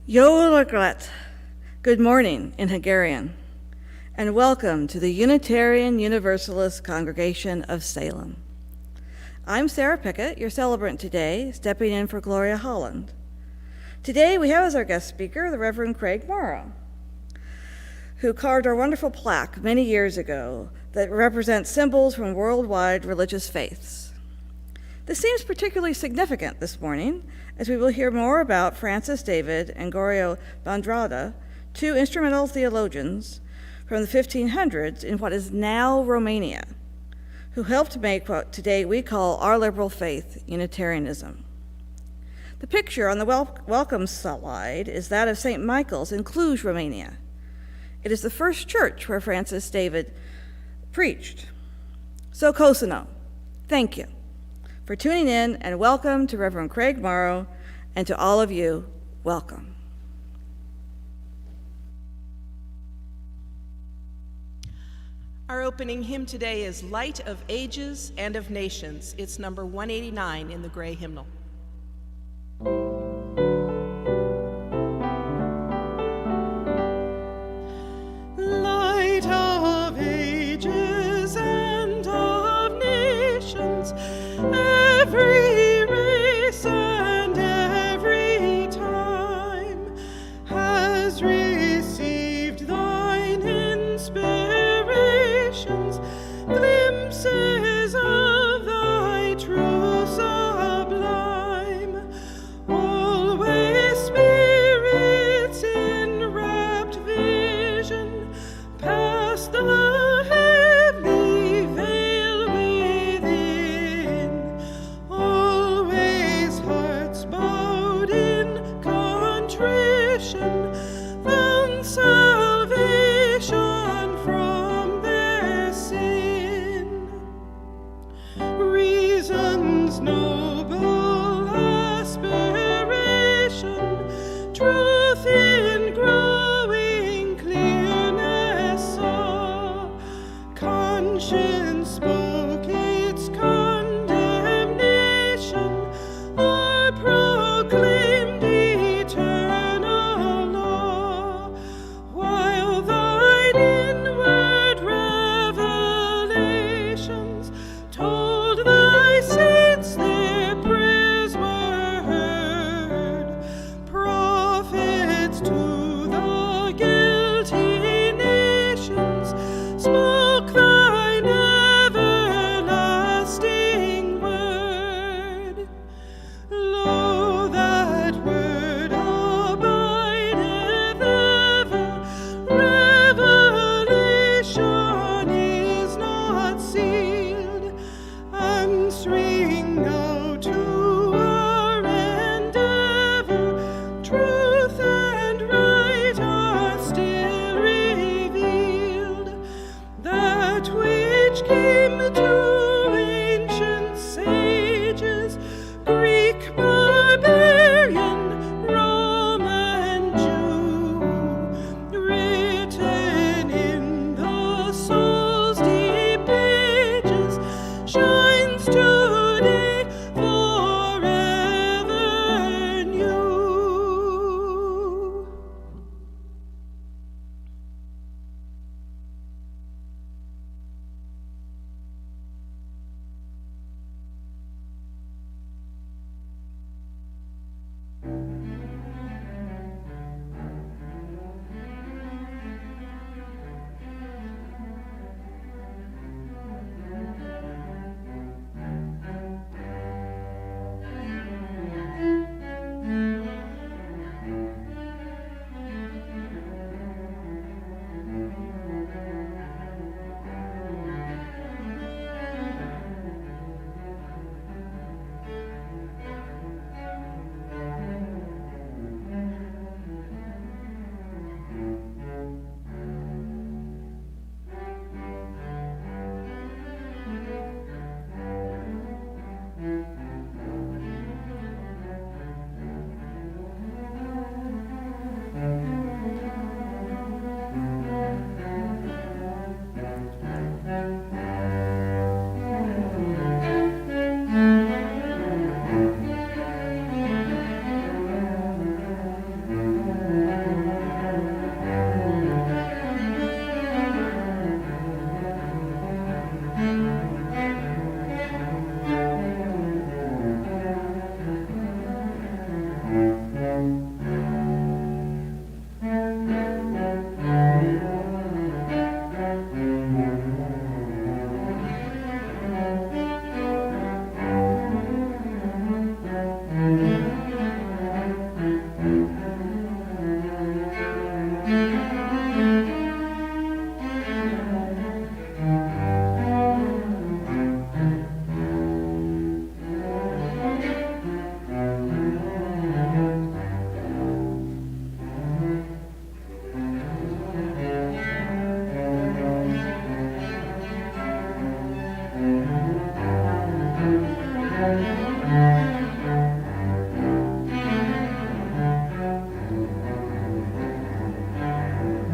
Yolagrat, good morning in Hungarian, and welcome to the Unitarian Universalist Congregation of Salem. I'm Sarah Pickett, your celebrant today, stepping in for Gloria Holland. Today we have as our guest speaker the Reverend Craig Moro, who carved our wonderful plaque many years ago that represents symbols from worldwide religious faiths. This seems particularly significant this morning, as we will hear more about Francis David and Giorgio Bandrata, two instrumental theologians from the 1500s in what is now Romania, who helped make what today we call our liberal faith, Unitarianism. The picture on the welcome slide is that of St. Michael's in Cluj, Romania. It is the first church where Francis David preached. So Cosino, thank you for tuning in, and welcome to Reverend Craig Moro, and to all of you, welcome. Our opening hymn today is Light of Ages and of Nations. It's number 189 in the gray hymnal. Light of ages and of nations, every race and every time has received thine inspirations, glimpses of thy true sublime.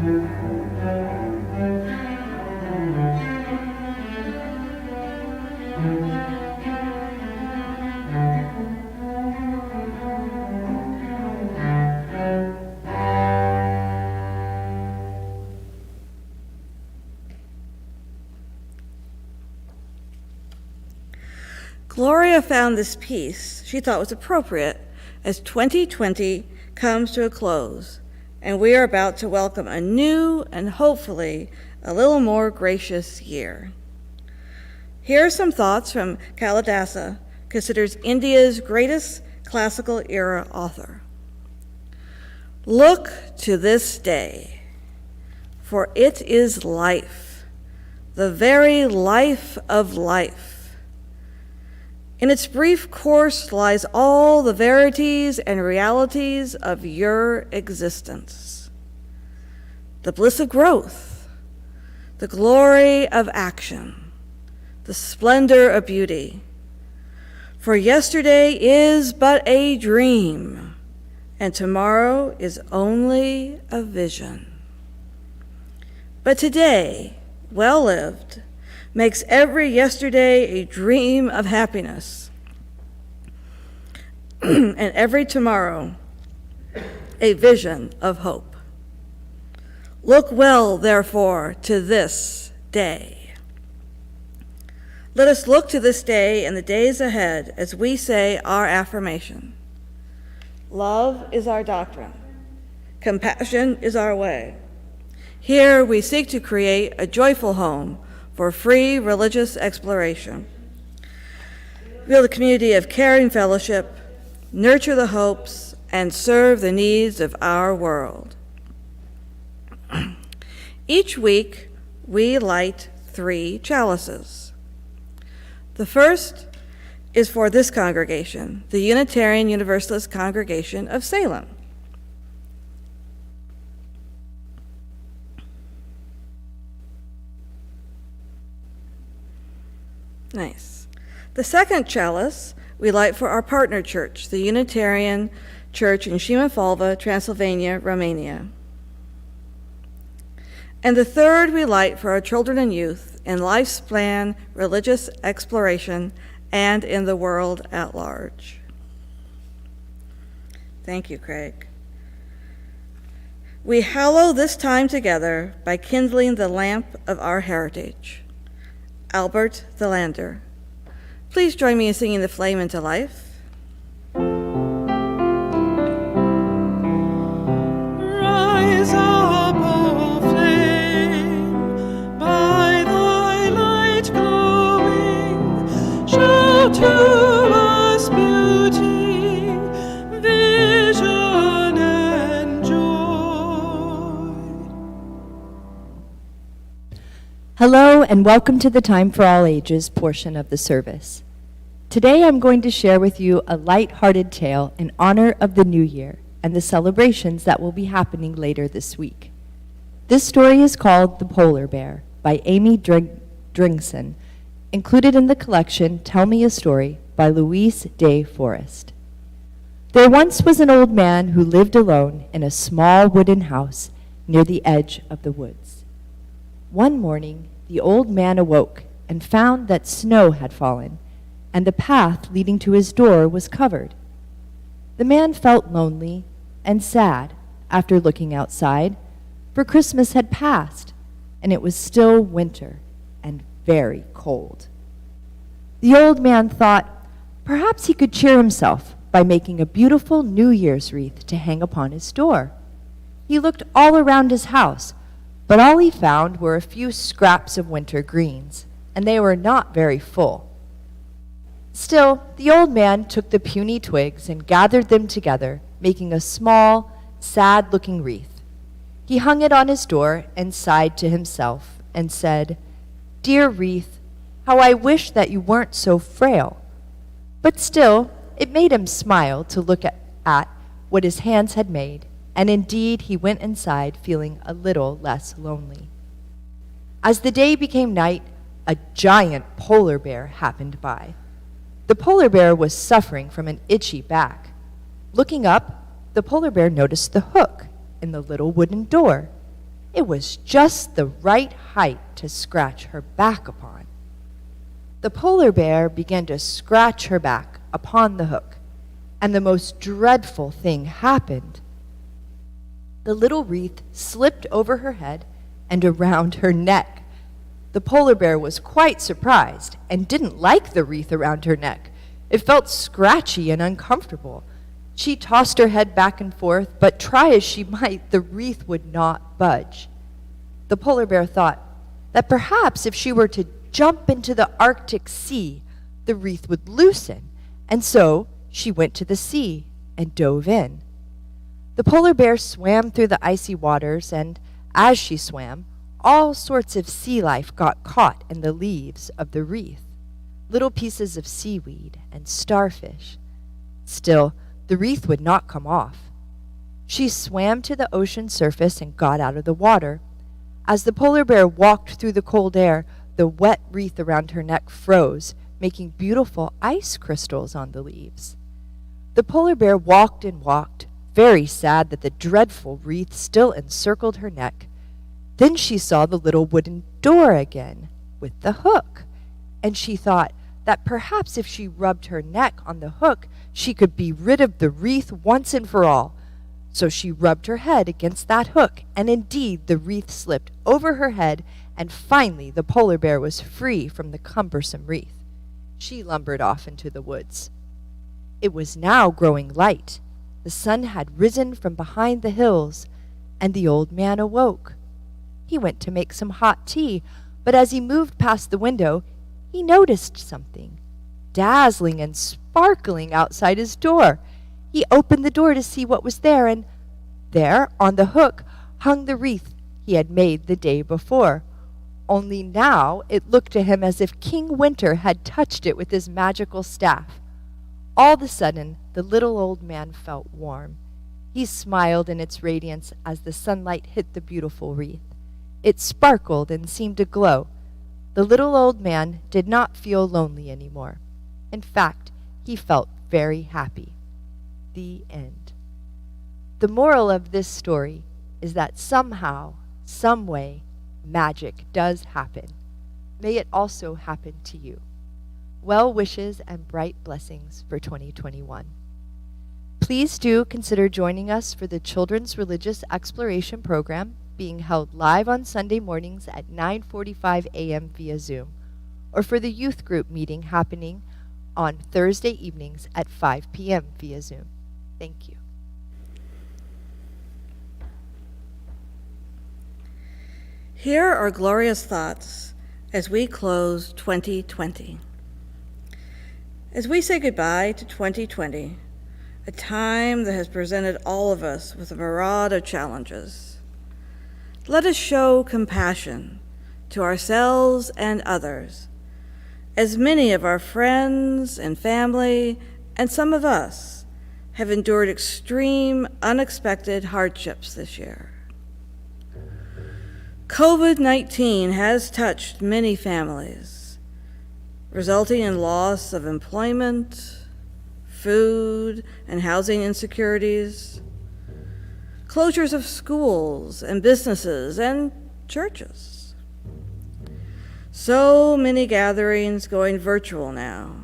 Gloria found this piece she thought was appropriate as 2020 comes to a close, and we are about to welcome a new and hopefully a little more gracious year. Here are some thoughts from Kalidasa, considered India's greatest classical era author. Look to this day, for it is life, the very life of life. In its brief course lies all the verities and realities of your existence. The bliss of growth, the glory of action, the splendor of beauty. For yesterday is but a dream, and tomorrow is only a vision. But today, well lived, makes every yesterday a dream of happiness, and every tomorrow a vision of hope. Look well, therefore, to this day. Let us look to this day and the days ahead as we say our affirmation. Love is our doctrine. Compassion is our way. Here we seek to create a joyful home for free religious exploration. Build a community of caring fellowship, nurture the hopes, and serve the needs of our world. Each week, we light 3 chalices. The first is for this congregation, the Unitarian Universalist Congregation of Salem. Nice. The second chalice we light for our partner church, the Unitarian Church in Shimafalva, Transylvania, Romania. And the third we light for our children and youth in life's plan, religious exploration, and in the world at large. Thank you, Craig. We hallow this time together by kindling the lamp of our heritage. Albert the Lander. Please join me in singing the flame into life. Rise up, O flame, by thy light glowing, show to us beauty, vision, and joy. Hello and welcome to the Time for All Ages portion of the service. Today I'm going to share with you a light-hearted tale in honor of the new year and the celebrations that will be happening later this week. This story is called The Polar Bear by Amy Dringson, included in the collection Tell Me a Story by Louise Day Forrest. There once was an old man who lived alone in a small wooden house near the edge of the woods. One morning, the old man awoke and found that snow had fallen, and the path leading to his door was covered. The man felt lonely and sad after looking outside, for Christmas had passed, and it was still winter and very cold. The old man thought perhaps he could cheer himself by making a beautiful New Year's wreath to hang upon his door. He looked all around his house, but all he found were a few scraps of winter greens, and they were not very full. Still, the old man took the puny twigs and gathered them together, making a small, sad-looking wreath. He hung it on his door and sighed to himself and said, "Dear wreath, how I wish that you weren't so frail." But still, it made him smile to look at what his hands had made, and indeed he went inside feeling a little less lonely. As the day became night, a giant polar bear happened by. The polar bear was suffering from an itchy back. Looking up, the polar bear noticed the hook in the little wooden door. It was just the right height to scratch her back upon. The polar bear began to scratch her back upon the hook, and the most dreadful thing happened. The little wreath slipped over her head and around her neck. The polar bear was quite surprised and didn't like the wreath around her neck. It felt scratchy and uncomfortable. She tossed her head back and forth, but try as she might, the wreath would not budge. The polar bear thought that perhaps if she were to jump into the Arctic Sea, the wreath would loosen, and so she went to the sea and dove in. The polar bear swam through the icy waters, and as she swam, all sorts of sea life got caught in the leaves of the wreath, little pieces of seaweed and starfish. Still, the wreath would not come off. She swam to the ocean surface and got out of the water. As the polar bear walked through the cold air, the wet wreath around her neck froze, making beautiful ice crystals on the leaves. The polar bear walked and walked, very sad that the dreadful wreath still encircled her neck. Then she saw the little wooden door again, with the hook, and she thought that perhaps if she rubbed her neck on the hook, she could be rid of the wreath once and for all. So she rubbed her head against that hook, and indeed the wreath slipped over her head, and finally the polar bear was free from the cumbersome wreath. She lumbered off into the woods. It was now growing light. The sun had risen from behind the hills, and the old man awoke. He went to make some hot tea, but as he moved past the window, he noticed something dazzling and sparkling outside his door. He opened the door to see what was there, and there, on the hook, hung the wreath he had made the day before. Only now it looked to him as if King Winter had touched it with his magical staff. All of a sudden, the little old man felt warm. He smiled in its radiance as the sunlight hit the beautiful wreath. It sparkled and seemed to glow. The little old man did not feel lonely anymore. In fact, he felt very happy. The end. The moral of this story is that somehow, some way, magic does happen. May it also happen to you. Well wishes and bright blessings for 2021. Please do consider joining us for the Children's Religious Exploration Program being held live on Sunday mornings at 9:45 a.m. via Zoom, or for the youth group meeting happening on Thursday evenings at 5 p.m. via Zoom. Thank you. Here are glorious thoughts as we close 2020. As we say goodbye to 2020, a time that has presented all of us with a myriad of challenges, let us show compassion to ourselves and others, as many of our friends and family, and some of us, have endured extreme, unexpected hardships this year. COVID-19 has touched many families, resulting in loss of employment, food and housing insecurities, closures of schools and businesses and churches. So many gatherings going virtual now.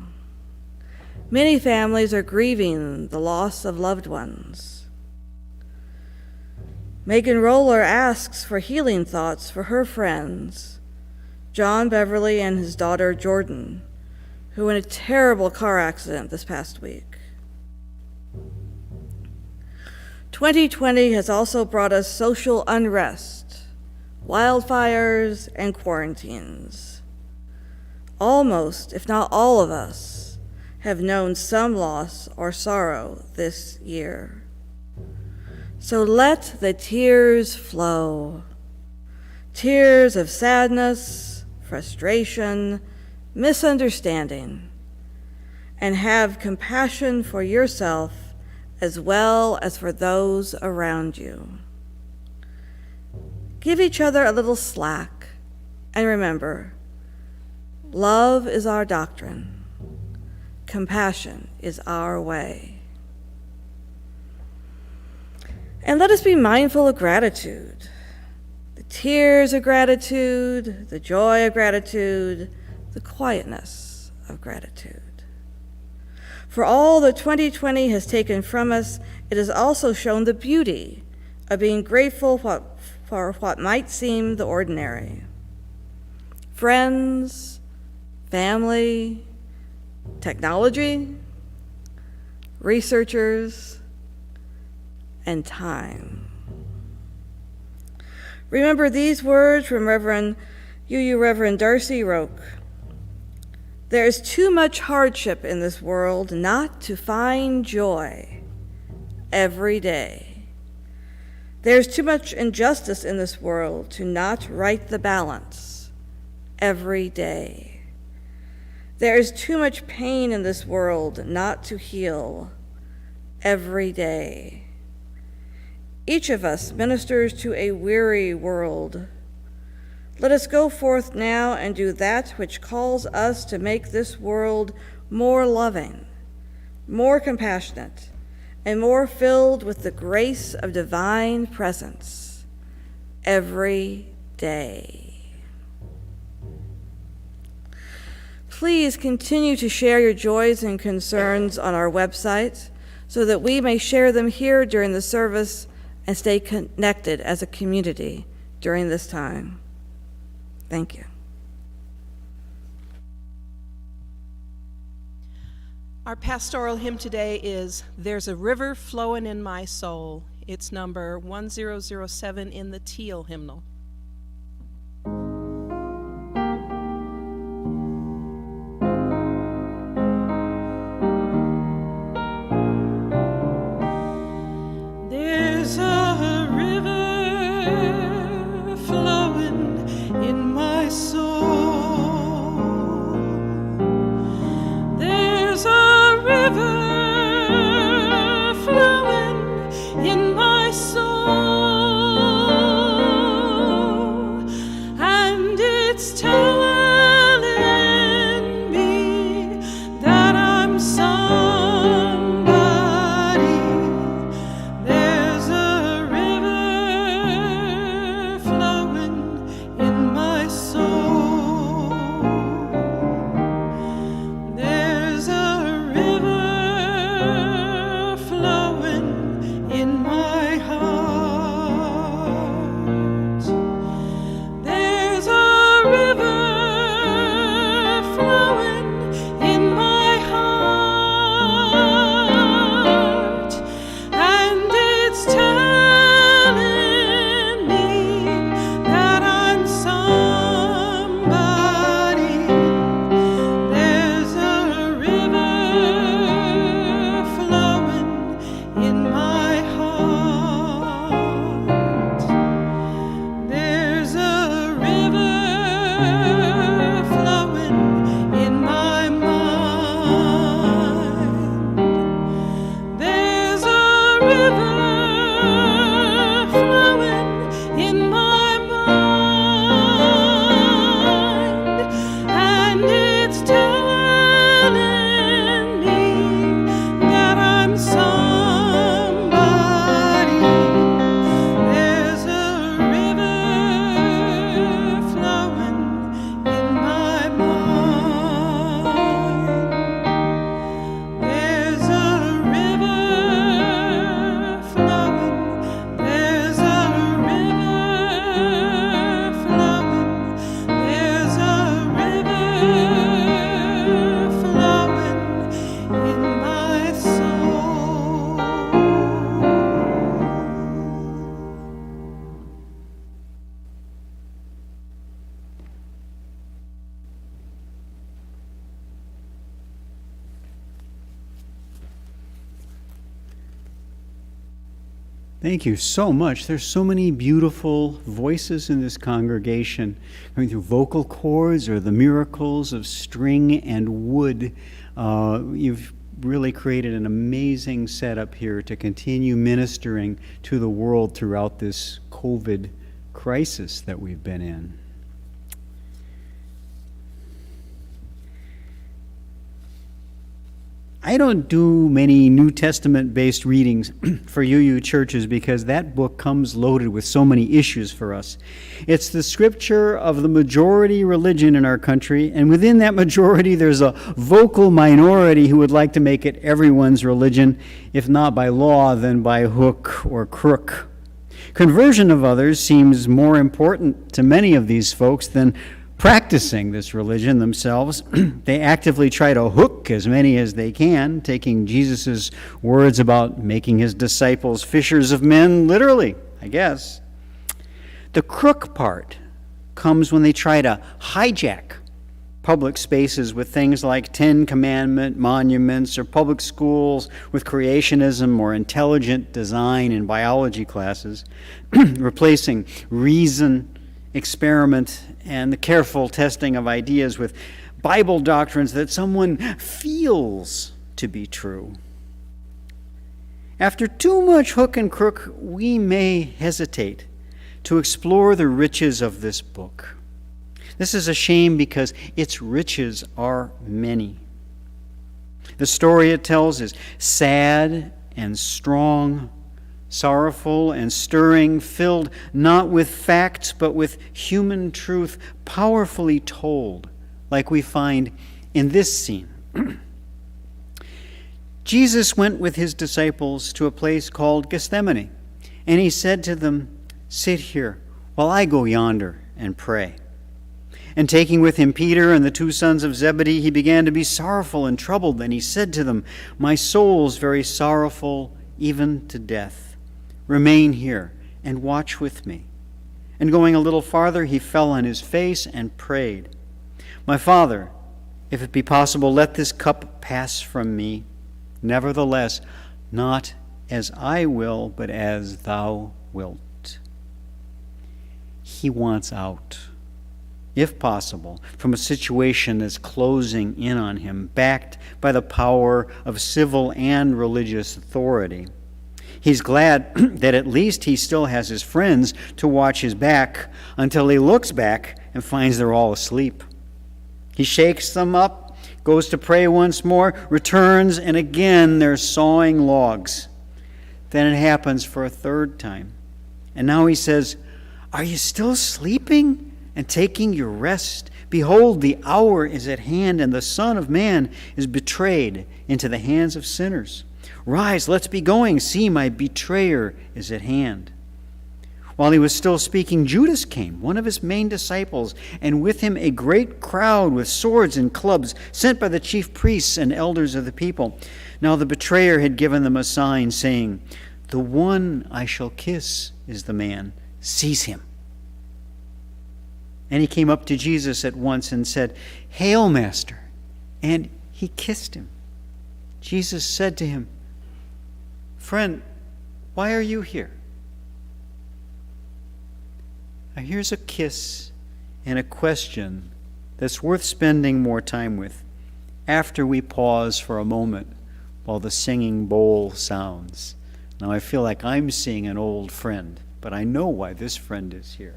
Many families are grieving the loss of loved ones. Megan Roller asks for healing thoughts for her friends, John Beverly and his daughter Jordan, who were in a terrible car accident this past week. 2020 has also brought us social unrest, wildfires, and quarantines. Almost, if not all of us, have known some loss or sorrow this year. So let the tears flow. Tears of sadness, frustration, misunderstanding, and have compassion for yourself as well as for those around you. Give each other a little slack, and remember, love is our doctrine. Compassion is our way. And let us be mindful of gratitude. The tears of gratitude, the joy of gratitude, the quietness of gratitude. For all that 2020 has taken from us, it has also shown the beauty of being grateful for what might seem the ordinary. Friends, family, technology, researchers, and time. Remember these words from Reverend Darcy Roque. There is too much hardship in this world not to find joy every day. There's too much injustice in this world to not right the balance every day. There is too much pain in this world not to heal every day. Each of us ministers to a weary world. Let us go forth now and do that which calls us to make this world more loving, more compassionate, and more filled with the grace of divine presence every day. Please continue to share your joys and concerns on our website so that we may share them here during the service and stay connected as a community during this time. Thank you. Our pastoral hymn today is There's a River Flowing in My Soul. It's number 1007 in the Teal hymnal. There's a river flowing in my soul. There's a river flowing in my soul, and it's telling me that I'm somebody. There's a river flowing in my soul. There's a river flowing in my heart. There's a river flowing in my heart, and it's telling me that I'm somebody. There's a river flowing in my heart. There's a river flowing in my mind. There's a river flowing in my mind, and it's telling me that I'm somebody. There's a river flowing in my mind. There's a river flowing. There's a river flowing. There's a river flowing in my soul. Thank you so much. There's so many beautiful voices in this congregation, going through vocal cords or the miracles of string and wood. You've really created an amazing setup here to continue ministering to the world throughout this COVID crisis that we've been in. I don't do many New Testament-based readings for UU churches because that book comes loaded with so many issues for us. It's the scripture of the majority religion in our country, and within that majority there's a vocal minority who would like to make it everyone's religion, if not by law, then by hook or crook. Conversion of others seems more important to many of these folks than practicing this religion themselves. They actively try to hook as many as they can, taking Jesus' words about making his disciples fishers of men literally, I guess. The crook part comes when they try to hijack public spaces with things like Ten Commandment monuments or public schools with creationism or intelligent design in biology classes, replacing reason, experiment, and the careful testing of ideas with Bible doctrines that someone feels to be true. After too much hook and crook, we may hesitate to explore the riches of this book. This is a shame because its riches are many. The story it tells is sad and strong, sorrowful and stirring, filled not with facts but with human truth, powerfully told, like we find in this scene. Jesus went with his disciples to a place called Gethsemane, and he said to them, "Sit here while I go yonder and pray." And taking with him Peter and the two sons of Zebedee, he began to be sorrowful and troubled. And he said to them, "My soul's very sorrowful, even to death. Remain here and watch with me." And going a little farther, he fell on his face and prayed, "My Father, if it be possible, let this cup pass from me. Nevertheless, not as I will, but as thou wilt." He wants out, if possible, from a situation that's closing in on him, backed by the power of civil and religious authority. He's glad that at least he still has his friends to watch his back until he looks back and finds they're all asleep. He shakes them up, goes to pray once more, returns, and again they're sawing logs. Then it happens for a third time. And now he says, "Are you still sleeping and taking your rest? Behold, the hour is at hand, and the Son of Man is betrayed into the hands of sinners. Rise, let's be going. See, my betrayer is at hand." While he was still speaking, Judas came, one of his main disciples, and with him a great crowd with swords and clubs, sent by the chief priests and elders of the people. Now the betrayer had given them a sign, saying, "The one I shall kiss is the man. Seize him." And he came up to Jesus at once and said, "Hail, Master!" And he kissed him. Jesus said to him, "Friend, why are you here?" Now here's a kiss and a question that's worth spending more time with after we pause for a moment while the singing bowl sounds. Now I feel like I'm seeing an old friend, but I know why this friend is here.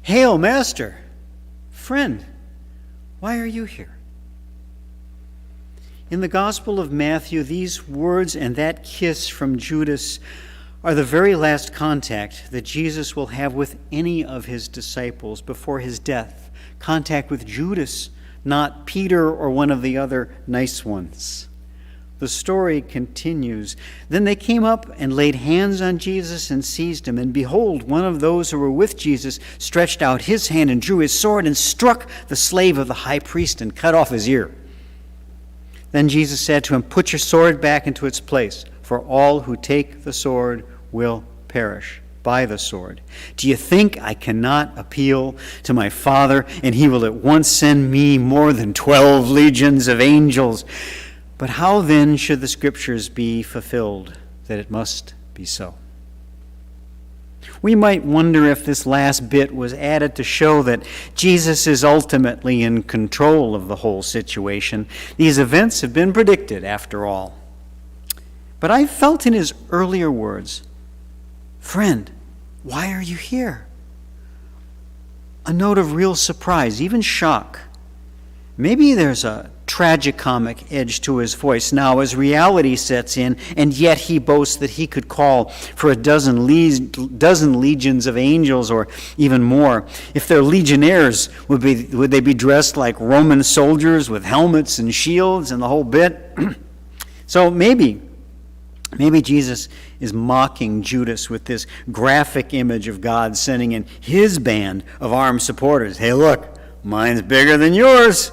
"Hail, Master!" "Friend, why are you here?" In the Gospel of Matthew, these words and that kiss from Judas are the very last contact that Jesus will have with any of his disciples before his death. Contact with Judas, not Peter or one of the other nice ones. The story continues. Then they came up and laid hands on Jesus and seized him. And behold, one of those who were with Jesus stretched out his hand and drew his sword and struck the slave of the high priest and cut off his ear. Then Jesus said to him, "Put your sword back into its place, for all who take the sword will perish by the sword. Do you think I cannot appeal to my Father, and he will at once send me more than 12 legions of angels? But how then should the Scriptures be fulfilled, that it must be so?" We might wonder if this last bit was added to show that Jesus is ultimately in control of the whole situation. These events have been predicted, after all. But I felt in his earlier words, "Friend, why are you here?" a note of real surprise, even shock. Maybe there's a tragicomic edge to his voice now as reality sets in, and yet he boasts that he could call for a dozen legions of angels, or even more. If they're legionnaires, would they be dressed like Roman soldiers with helmets and shields and the whole bit? So maybe Jesus is mocking Judas with this graphic image of God sending in his band of armed supporters. Hey, look, mine's bigger than yours.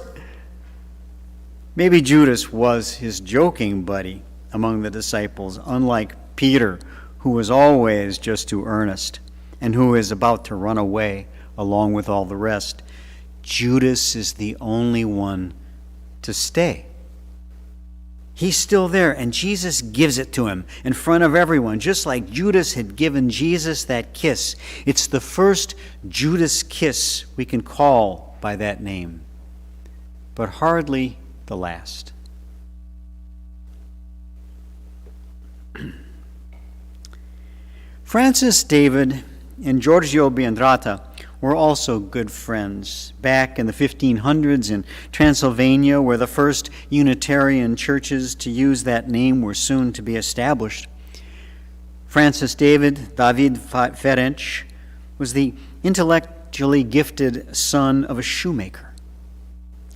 Maybe Judas was his joking buddy among the disciples, unlike Peter, who was always just too earnest and who is about to run away along with all the rest. Judas is the only one to stay. He's still there, and Jesus gives it to him in front of everyone, just like Judas had given Jesus that kiss. It's the first Judas kiss we can call by that name, but hardly the last. Francis, David, and Giorgio Bandrata were also good friends. Back in the 1500s in Transylvania, where the first Unitarian churches to use that name were soon to be established, Francis David Ferenc was the intellectually gifted son of a shoemaker,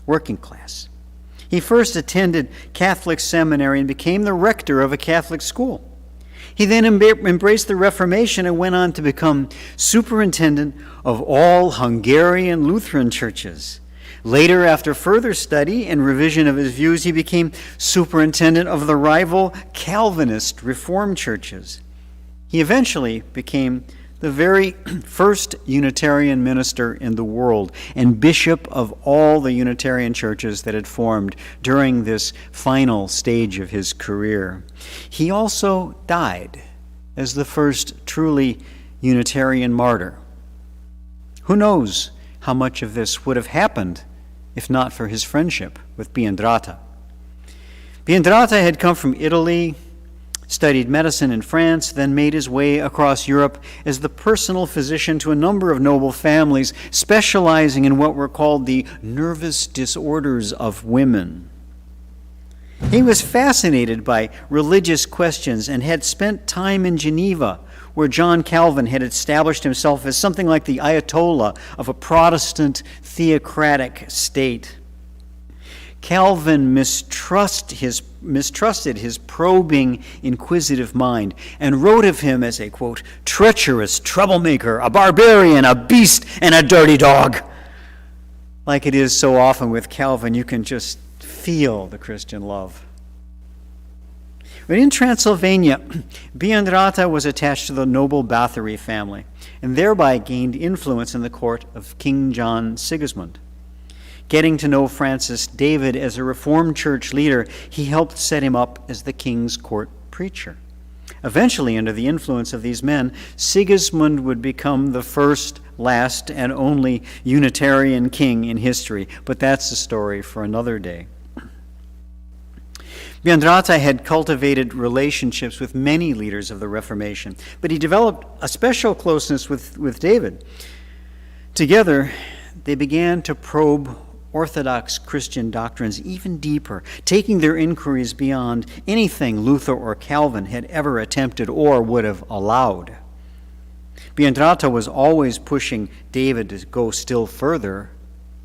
working class. He first attended Catholic seminary and became the rector of a Catholic school. He then embraced the Reformation and went on to become superintendent of all Hungarian Lutheran churches. Later, after further study and revision of his views, he became superintendent of the rival Calvinist Reformed churches. He eventually became the very first Unitarian minister in the world and bishop of all the Unitarian churches that had formed during this final stage of his career. He also died as the first truly Unitarian martyr. Who knows how much of this would have happened if not for his friendship with Bandrata. Bandrata had come from Italy, studied medicine in France, then made his way across Europe as the personal physician to a number of noble families, specializing in what were called the nervous disorders of women. He was fascinated by religious questions and had spent time in Geneva, where John Calvin had established himself as something like the Ayatollah of a Protestant theocratic state. Calvin mistrusted his probing, inquisitive mind and wrote of him as a, quote, treacherous troublemaker, a barbarian, a beast, and a dirty dog. Like it is so often with Calvin, you can just feel the Christian love. But in Transylvania, Bandrata was attached to the noble Bathory family and thereby gained influence in the court of King John Sigismund. Getting to know Francis David as a Reformed church leader, he helped set him up as the king's court preacher. Eventually, under the influence of these men, Sigismund would become the first, last, and only Unitarian king in history. But that's a story for another day. Bandrata had cultivated relationships with many leaders of the Reformation, but he developed a special closeness with David. Together, they began to probe Orthodox Christian doctrines even deeper, taking their inquiries beyond anything Luther or Calvin had ever attempted or would have allowed. Bandrata was always pushing David to go still further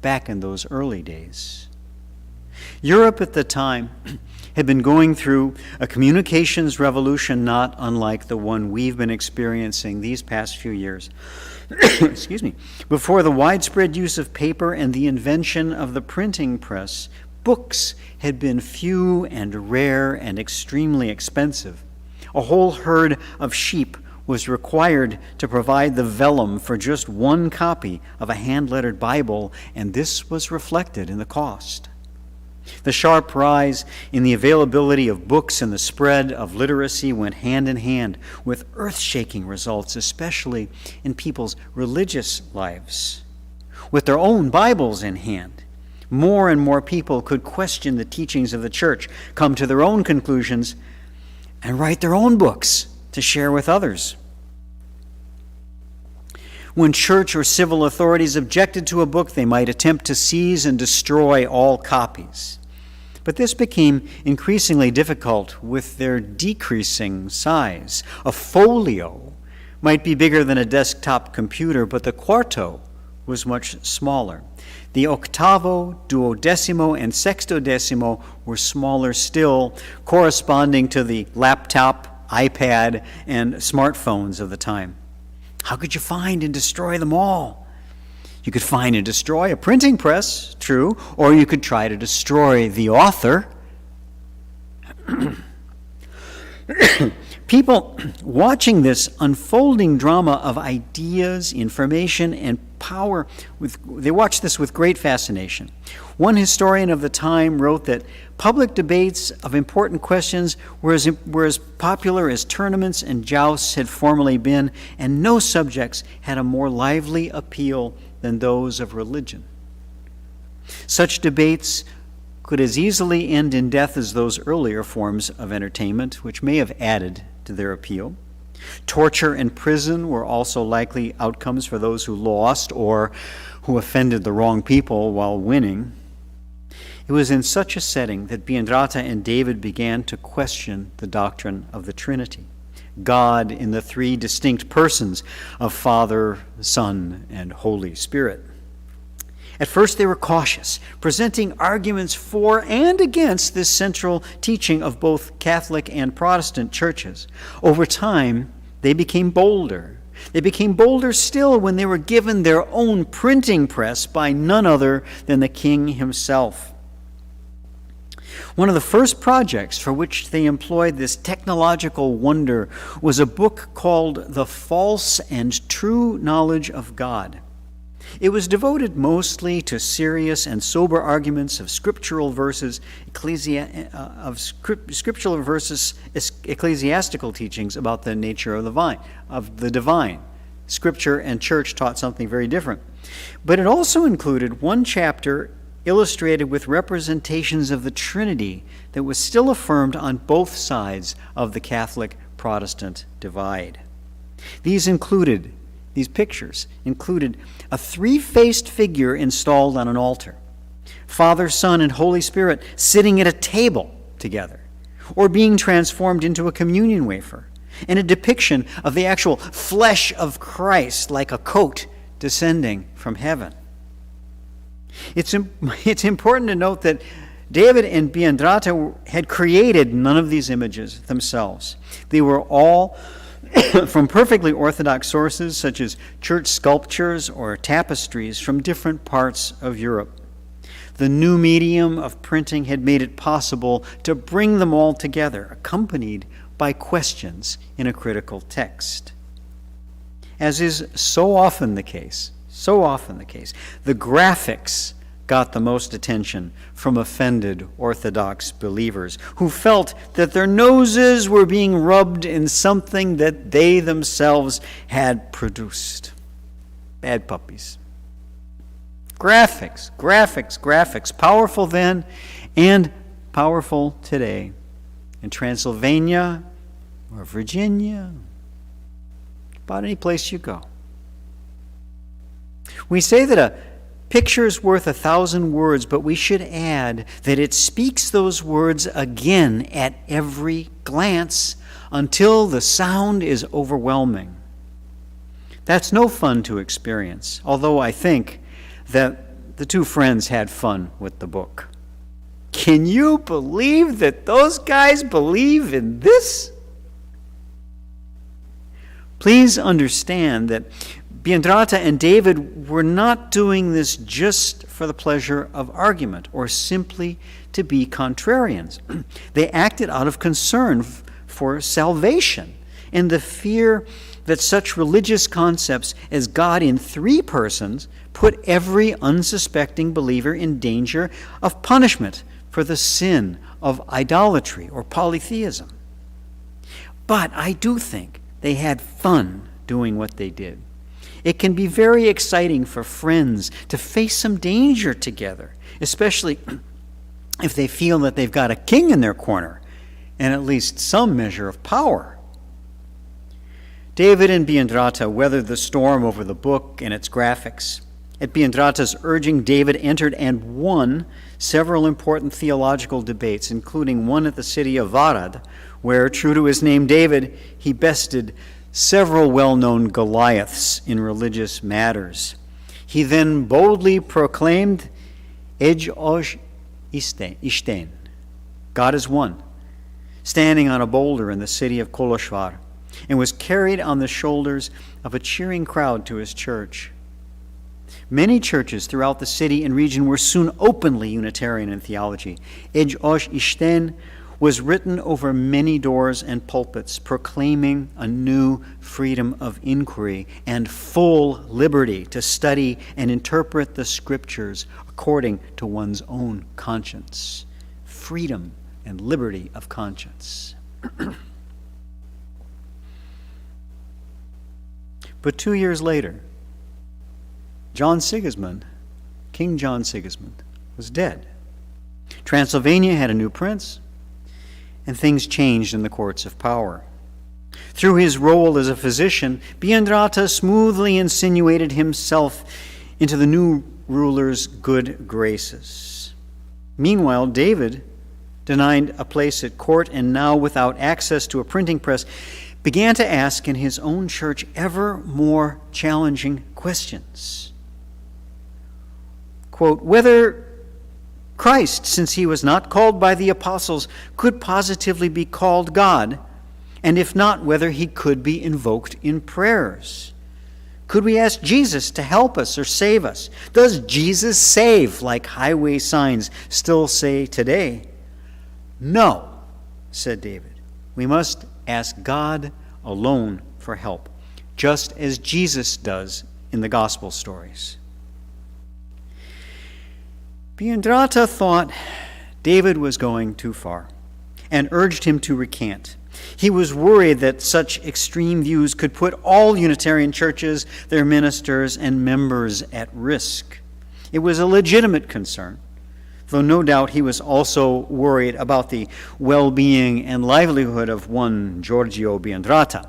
back in those early days. Europe at the time had been going through a communications revolution not unlike the one we've been experiencing these past few years. Excuse me. Before the widespread use of paper and the invention of the printing press, Books had been few and rare and extremely expensive. A whole herd of sheep was required to provide the vellum for just one copy of a hand-lettered Bible, and this was reflected in the cost. The sharp rise in the availability of books and the spread of literacy went hand in hand with earth-shaking results, especially in people's religious lives. With their own Bibles in hand, more and more people could question the teachings of the church, come to their own conclusions, and write their own books to share with others. When church or civil authorities objected to a book, they might attempt to seize and destroy all copies. But this became increasingly difficult with their decreasing size. A folio might be bigger than a desktop computer, but the quarto was much smaller. The octavo, duodecimo, and sextodecimo were smaller still, corresponding to the laptop, iPad, and smartphones of the time. How could you find and destroy them all? You could find and destroy a printing press, true, or you could try to destroy the author. People watching this unfolding drama of ideas, information, and power, they watched this with great fascination. One historian of the time wrote that public debates of important questions were as popular as tournaments and jousts had formerly been, and no subjects had a more lively appeal than those of religion. Such debates could as easily end in death as those earlier forms of entertainment, which may have added to their appeal. Torture and prison were also likely outcomes for those who lost or who offended the wrong people while winning. It was in such a setting that Bandrata and David began to question the doctrine of the Trinity, God in the three distinct persons of Father, Son, and Holy Spirit. At first they were cautious, presenting arguments for and against this central teaching of both Catholic and Protestant churches. Over time, they became bolder. They became bolder still when they were given their own printing press by none other than the king himself. One of the first projects for which they employed this technological wonder was a book called The False and True Knowledge of God. It was devoted mostly to serious and sober arguments of scriptural versus ecclesiastical teachings about the nature of the divine. Scripture and church taught something very different. But it also included one chapter illustrated with representations of the Trinity that was still affirmed on both sides of the Catholic-Protestant divide. These pictures included a three-faced figure installed on an altar, Father, Son, and Holy Spirit sitting at a table together, or being transformed into a communion wafer, and a depiction of the actual flesh of Christ like a coat descending from heaven. It's important to note that David and Bandrata had created none of these images themselves. They were all from perfectly orthodox sources, such as church sculptures or tapestries from different parts of Europe. The new medium of printing had made it possible to bring them all together, accompanied by questions in a critical text. As is so often the case, the graphics got the most attention from offended Orthodox believers who felt that their noses were being rubbed in something that they themselves had produced. Bad puppies. Graphics. Powerful then and powerful today. In Transylvania or Virginia, about any place you go. We say that a picture is worth 1,000 words, but we should add that it speaks those words again at every glance until the sound is overwhelming. That's no fun to experience, although I think that the two friends had fun with the book. Can you believe that those guys believe in this? Please understand that Bandrata and David were not doing this just for the pleasure of argument or simply to be contrarians. They acted out of concern for salvation and the fear that such religious concepts as God in three persons put every unsuspecting believer in danger of punishment for the sin of idolatry or polytheism. But I do think they had fun doing what they did. It can be very exciting for friends to face some danger together, especially if they feel that they've got a king in their corner and at least some measure of power. David and Bandrata weathered the storm over the book and its graphics. At Bandrata's urging, David entered and won several important theological debates, including one at the city of Varad, where, true to his name David, he bested several well-known Goliaths in religious matters. He then boldly proclaimed, Ej Osh Ishten, God is one, standing on a boulder in the city of Koloshvar, and was carried on the shoulders of a cheering crowd to his church. Many churches throughout the city and region were soon openly Unitarian in theology. Ej Osh Ishten was written over many doors and pulpits, proclaiming a new freedom of inquiry and full liberty to study and interpret the scriptures according to one's own conscience. Freedom and liberty of conscience. But 2 years later, King John Sigismund, was dead. Transylvania had a new prince, and things changed in the courts of power. Through his role as a physician, Bandrata smoothly insinuated himself into the new ruler's good graces. Meanwhile, David, denied a place at court and now without access to a printing press, began to ask in his own church ever more challenging questions. Quote, whether Christ, since he was not called by the apostles, could positively be called God, and if not, whether he could be invoked in prayers. Could we ask Jesus to help us or save us? Does Jesus save, like highway signs still say today? No, said David. We must ask God alone for help, just as Jesus does in the gospel stories. Bandrata thought David was going too far and urged him to recant. He was worried that such extreme views could put all Unitarian churches, their ministers, and members at risk. It was a legitimate concern, though no doubt he was also worried about the well-being and livelihood of one Giorgio Bandrata,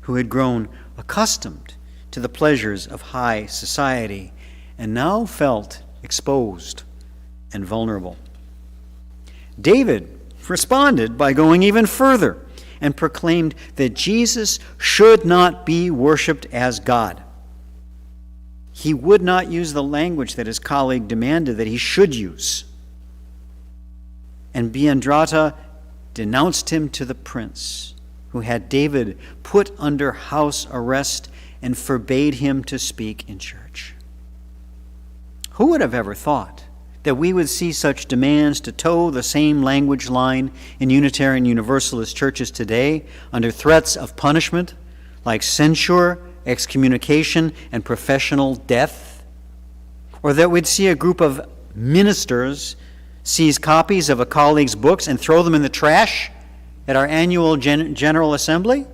who had grown accustomed to the pleasures of high society and now felt exposed and vulnerable. David responded by going even further and proclaimed that Jesus should not be worshipped as God. He would not use the language that his colleague demanded that he should use. And Bandrata denounced him to the prince, who had David put under house arrest and forbade him to speak in church. Who would have ever thought that we would see such demands to toe the same language line in Unitarian Universalist churches today under threats of punishment like censure, excommunication, and professional death? Or that we'd see a group of ministers seize copies of a colleague's books and throw them in the trash at our annual General Assembly?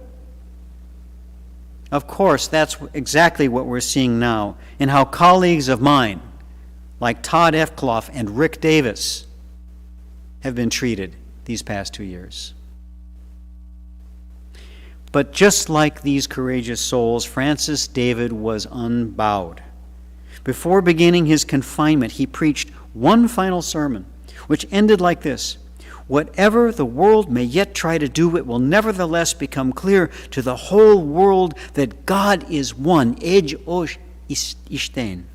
Of course, that's exactly what we're seeing now in how colleagues of mine, like Todd F. Clough and Rick Davis, have been treated these past 2 years. But just like these courageous souls, Francis David was unbowed. Before beginning his confinement, he preached one final sermon, which ended like this: whatever the world may yet try to do, it will nevertheless become clear to the whole world that God is one. Ej Osh Ishten.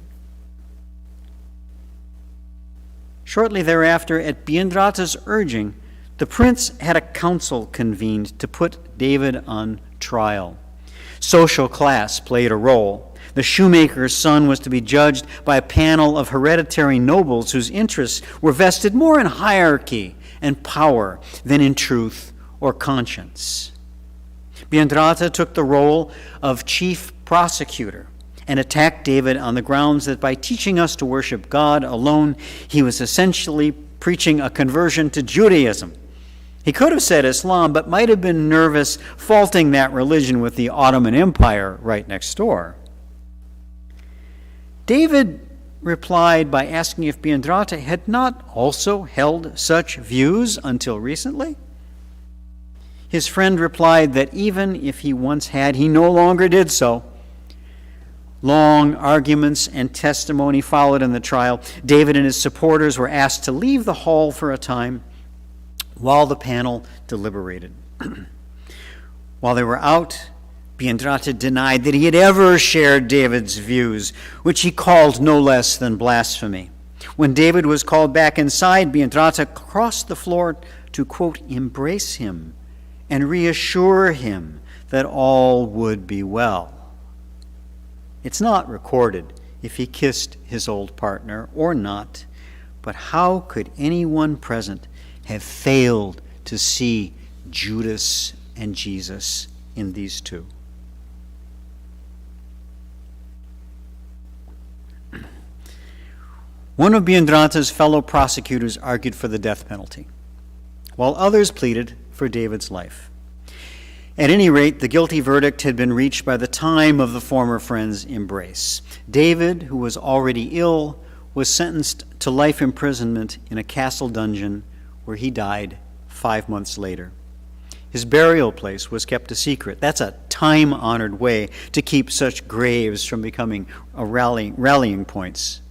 Shortly thereafter, at Bandrata's urging, the prince had a council convened to put David on trial. Social class played a role. The shoemaker's son was to be judged by a panel of hereditary nobles whose interests were vested more in hierarchy and power than in truth or conscience. Bandrata took the role of chief prosecutor and attacked David on the grounds that by teaching us to worship God alone, he was essentially preaching a conversion to Judaism. He could have said Islam, but might have been nervous faulting that religion with the Ottoman Empire right next door. David replied by asking if Bandrata had not also held such views until recently. His friend replied that even if he once had, he no longer did so. Long arguments and testimony followed in the trial. David and his supporters were asked to leave the hall for a time while the panel deliberated. While they were out, Bandrata denied that he had ever shared David's views, which he called no less than blasphemy. When David was called back inside, Bandrata crossed the floor to, quote, embrace him and reassure him that all would be well. It's not recorded if he kissed his old partner or not, but how could anyone present have failed to see Judas and Jesus in these two? One of Bandrata's fellow prosecutors argued for the death penalty, while others pleaded for David's life. At any rate, the guilty verdict had been reached by the time of the former friend's embrace. David, who was already ill, was sentenced to life imprisonment in a castle dungeon where he died 5 months later. His burial place was kept a secret. That's a time-honored way to keep such graves from becoming rallying points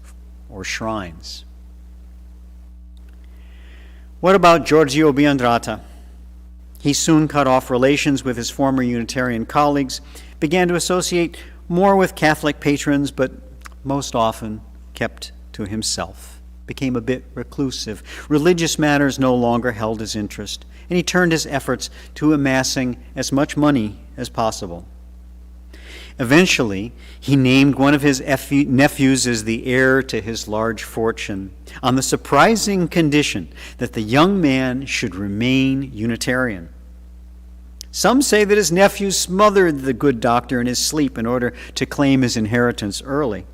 or shrines. What about Giorgio Bandrata? He soon cut off relations with his former Unitarian colleagues, began to associate more with Catholic patrons, but most often kept to himself, became a bit reclusive. Religious matters no longer held his interest, and he turned his efforts to amassing as much money as possible. Eventually, he named one of his nephews as the heir to his large fortune, on the surprising condition that the young man should remain Unitarian. Some say that his nephew smothered the good doctor in his sleep in order to claim his inheritance early.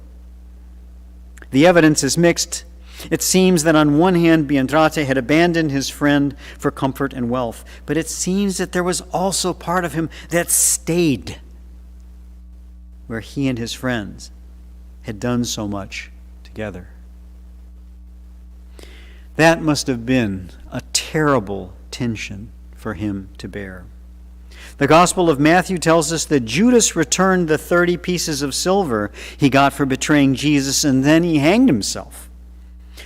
The evidence is mixed. It seems that on one hand, Bandrata had abandoned his friend for comfort and wealth, but it seems that there was also part of him that stayed where he and his friends had done so much together. That must have been a terrible tension for him to bear. The Gospel of Matthew tells us that Judas returned the 30 pieces of silver he got for betraying Jesus, and then he hanged himself.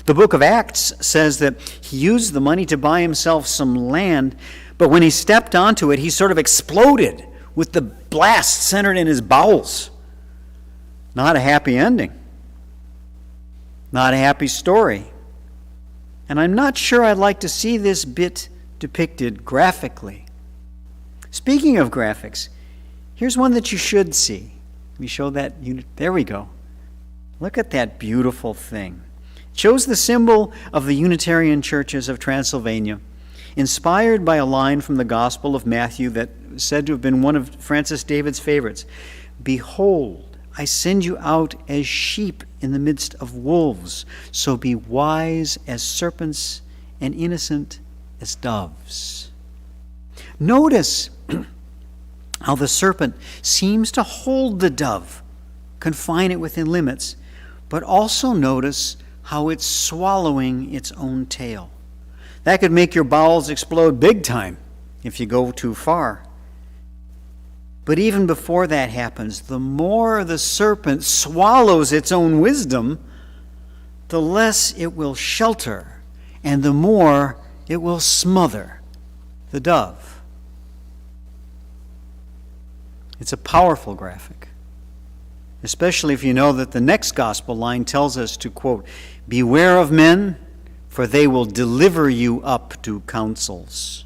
The book of Acts says that he used the money to buy himself some land, but when he stepped onto it, he sort of exploded with the blast centered in his bowels. Not a happy ending. Not a happy story. And I'm not sure I'd like to see this bit depicted graphically. Speaking of graphics, here's one that you should see. Let me show that. There we go. Look at that beautiful thing. It shows the symbol of the Unitarian churches of Transylvania, inspired by a line from the Gospel of Matthew that is said to have been one of Francis David's favorites. Behold, I send you out as sheep in the midst of wolves, so be wise as serpents and innocent as doves. Notice how the serpent seems to hold the dove, confine it within limits, but also notice how it's swallowing its own tail. That could make your bowels explode big time if you go too far. But even before that happens, the more the serpent swallows its own wisdom, the less it will shelter, and the more it will smother the dove. It's a powerful graphic, especially if you know that the next gospel line tells us to, quote, beware of men, for they will deliver you up to councils.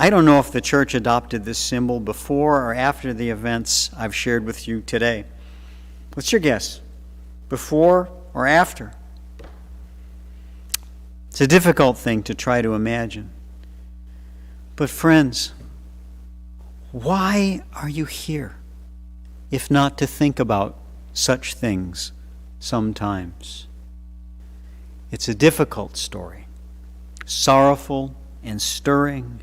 I don't know if the church adopted this symbol before or after the events I've shared with you today. What's your guess? Before or after? It's a difficult thing to try to imagine. But friends, why are you here, if not to think about such things sometimes? It's a difficult story, sorrowful and stirring,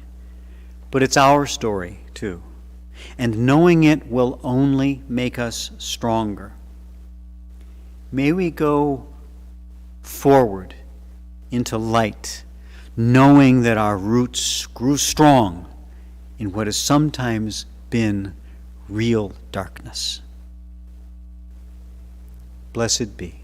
but it's our story too. And knowing it will only make us stronger. May we go forward into light, knowing that our roots grew strong in what has sometimes been real darkness. Blessed be.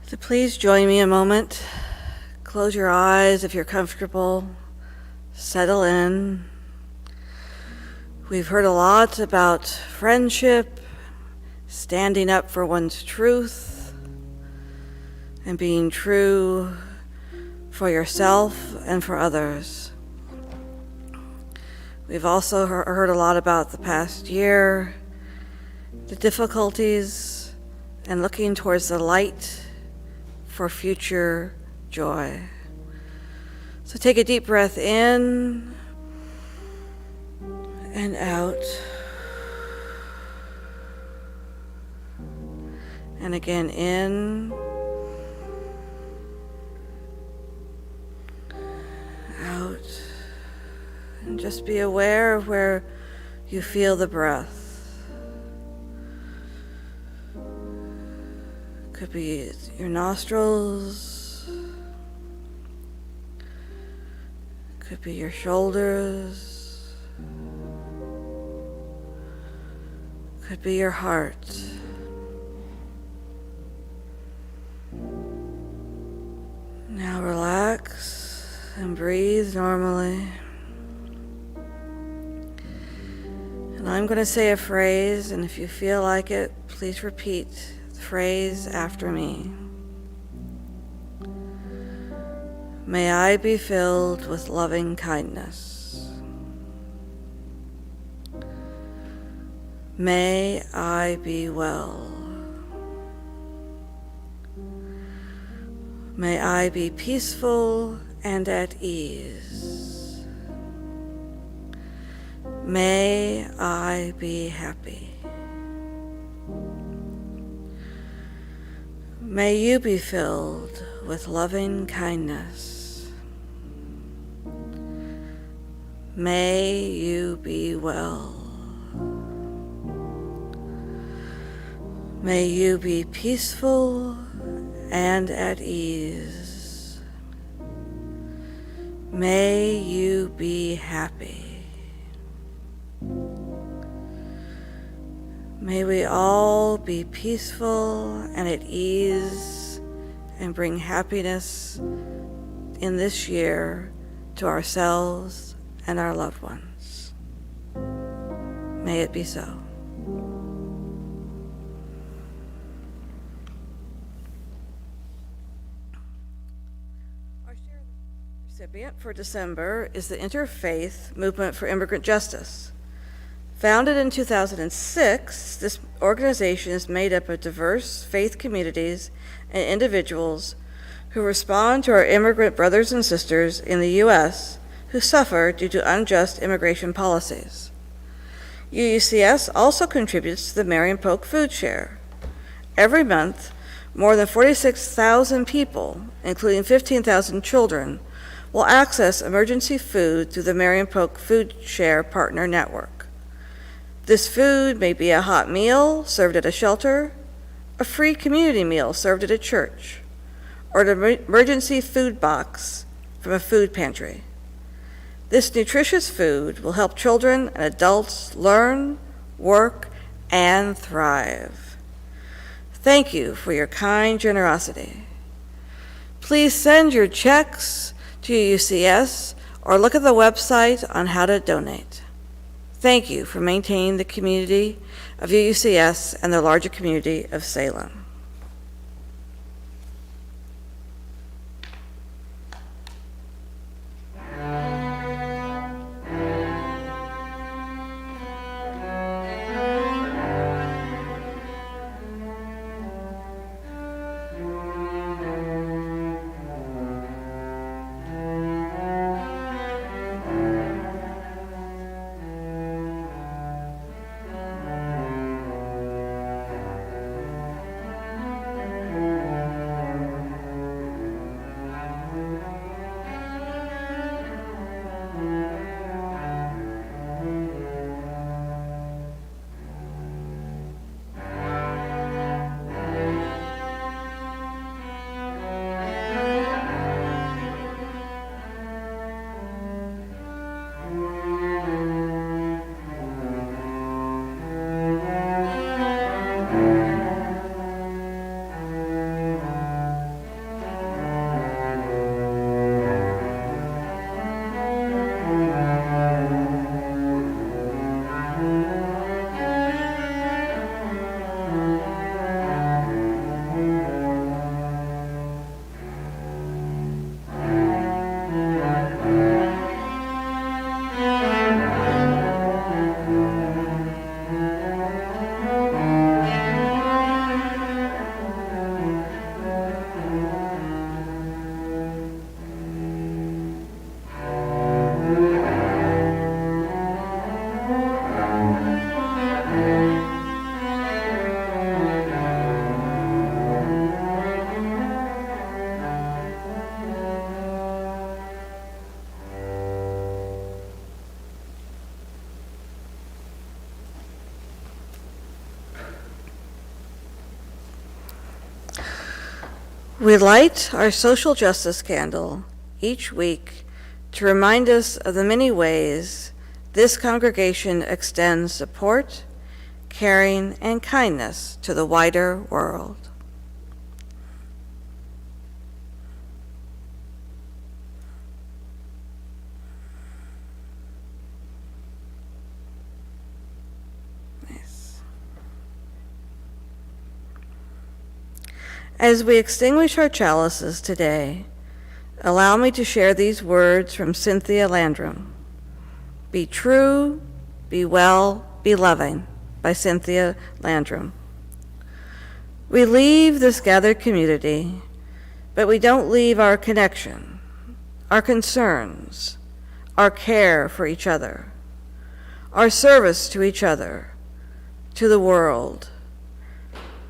So please join me a moment. Close your eyes if you're comfortable. Settle in. We've heard a lot about friendship, standing up for one's truth, and being true for yourself and for others. We've also heard a lot about the past year, the difficulties, and looking towards the light for future joy. So take a deep breath in and out. And again in, out. And just be aware of where you feel the breath. Could be your nostrils, could be your shoulders, could be your heart. Now relax and breathe normally. And I'm going to say a phrase, and if you feel like it, please repeat the phrase after me. May I be filled with loving kindness. May I be well. May I be peaceful and at ease. May I be happy. May you be filled with loving kindness. May you be well. May you be peaceful and at ease. May you be happy. May we all be peaceful and at ease and bring happiness in this year to ourselves and our loved ones. May it be so. Our shared recipient for December is the Interfaith Movement for Immigrant Justice. Founded in 2006, this organization is made up of diverse faith communities and individuals who respond to our immigrant brothers and sisters in the U.S. who suffer due to unjust immigration policies. UUCS also contributes to the Marion Polk Food Share. Every month, more than 46,000 people, including 15,000 children, will access emergency food through the Marion Polk Food Share Partner Network. This food may be a hot meal served at a shelter, a free community meal served at a church, or an emergency food box from a food pantry. This nutritious food will help children and adults learn, work, and thrive. Thank you for your kind generosity. Please send your checks to UUCS or look at the website on how to donate. Thank you for maintaining the community of UUCS and the larger community of Salem. We light our social justice candle each week to remind us of the many ways this congregation extends support, caring, and kindness to the wider world. As we extinguish our chalices today, allow me to share these words from Cynthia Landrum. Be true, be well, be loving, by Cynthia Landrum. We leave this gathered community, but we don't leave our connection, our concerns, our care for each other, our service to each other, to the world,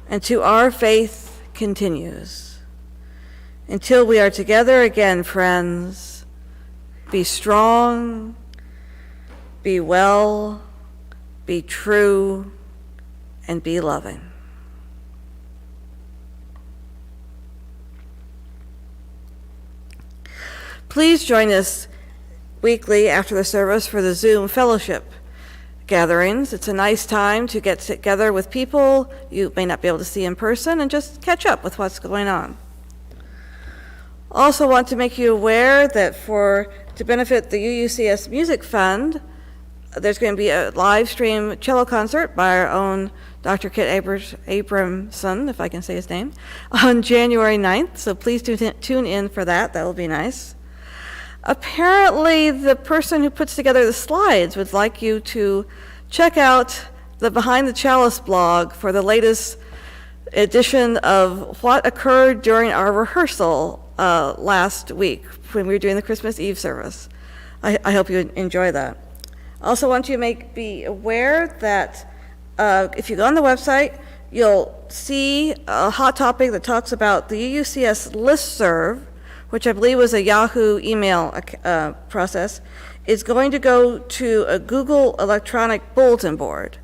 and to our faith continues. Until we are together again, friends, be strong, be well, be true, and be loving. Please join us weekly after the service for the Zoom fellowship gatherings. It's a nice time to get together with people you may not be able to see in person and just catch up with what's going on. Also want to make you aware that to benefit the UUCS Music Fund, there's going to be a live stream cello concert by our own Dr. Kit Abramson, if I can say his name, on January 9th. So please tune in for that. That will be nice. Apparently, the person who puts together the slides would like you to check out the Behind the Chalice blog for the latest edition of what occurred during our rehearsal last week when we were doing the Christmas Eve service. I hope you enjoy that. Also want you to be aware that if you go on the website, you'll see a hot topic that talks about the UUCS listserv, which I believe was a Yahoo email process, is going to go to a Google electronic bulletin board.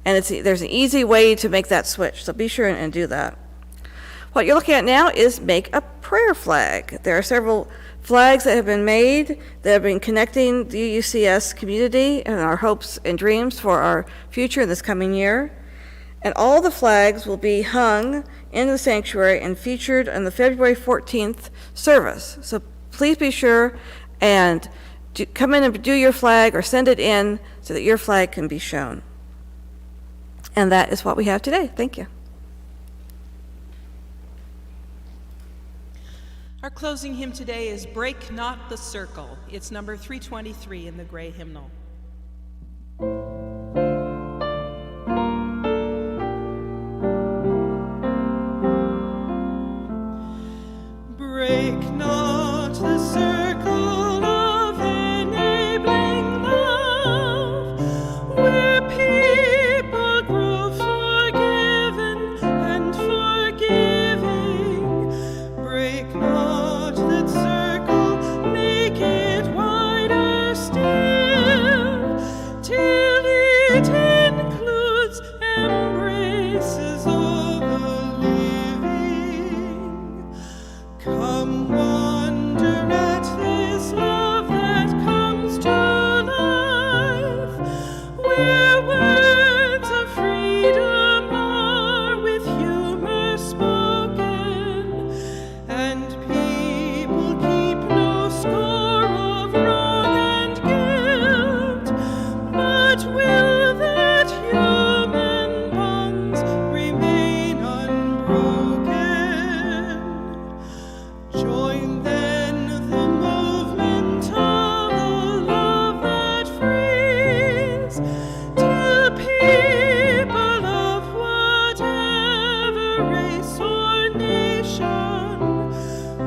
And there's an easy way to make that switch, so be sure and do that. What you're looking at now is make a prayer flag. There are several flags that have been made that have been connecting the UUCS community and our hopes and dreams for our future in this coming year. And all the flags will be hung in the sanctuary and featured on the February 14th service. So please be sure and come in and do your flag or send it in so that your flag can be shown. And that is what we have today. Thank you. Our closing hymn today is Break Not the Circle. It's number 323 in the gray hymnal. Break not the circle of enabling love, where people grow forgiven and forgiving. Break not that circle, make it wider still, till it includes embraces of the living. Come wonder at this love that comes to life, where words of freedom are with humor spoken, and people keep no score of wrong and guilt, but will that human bonds remain unbroken. Join then the movement of the love that frees, till people of whatever race or nation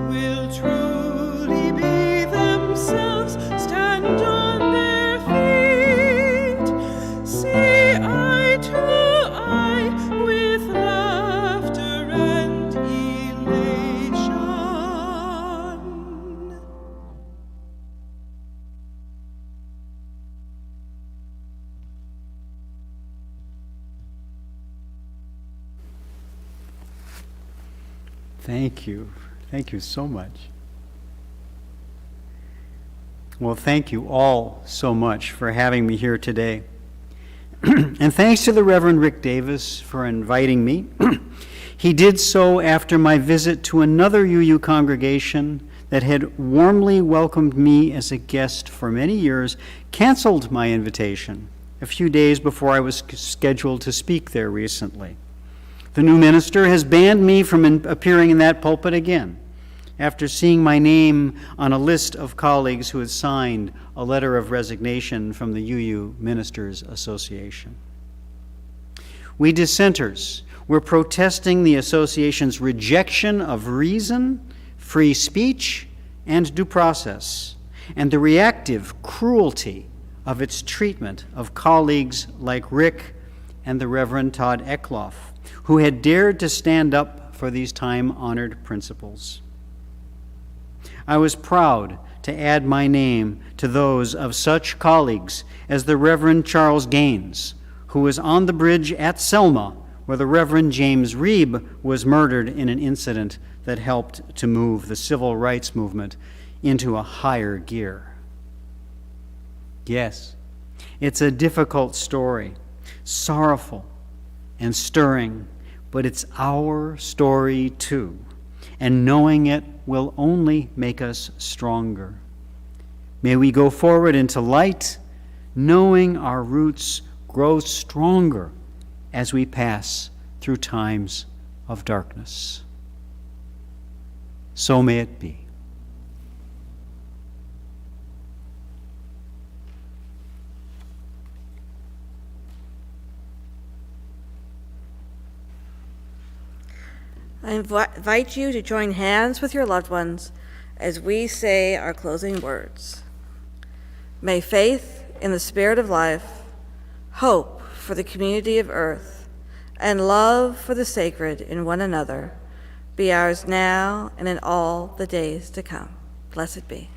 will truly be themselves, stand on their feet, see eye to eye with laughter and elation. Thank you. Thank you so much. Well, thank you all so much for having me here today. And thanks to the Reverend Rick Davis for inviting me. He did so after my visit to another UU congregation that had warmly welcomed me as a guest for many years, canceled my invitation a few days before I was scheduled to speak there recently. The new minister has banned me from appearing in that pulpit again, after seeing my name on a list of colleagues who had signed a letter of resignation from the UU Ministers Association. We dissenters were protesting the association's rejection of reason, free speech, and due process, and the reactive cruelty of its treatment of colleagues like Rick and the Reverend Todd Eckloff, who had dared to stand up for these time-honored principles. I was proud to add my name to those of such colleagues as the Reverend Charles Gaines, who was on the bridge at Selma, where the Reverend James Reeb was murdered in an incident that helped to move the civil rights movement into a higher gear. Yes, it's a difficult story, sorrowful and stirring, but it's our story too, and knowing it will only make us stronger. May we go forward into light, knowing our roots grow stronger as we pass through times of darkness. So may it be. I invite you to join hands with your loved ones as we say our closing words. May faith in the Spirit of life, hope for the community of earth, and love for the sacred in one another be ours now and in all the days to come. Blessed be.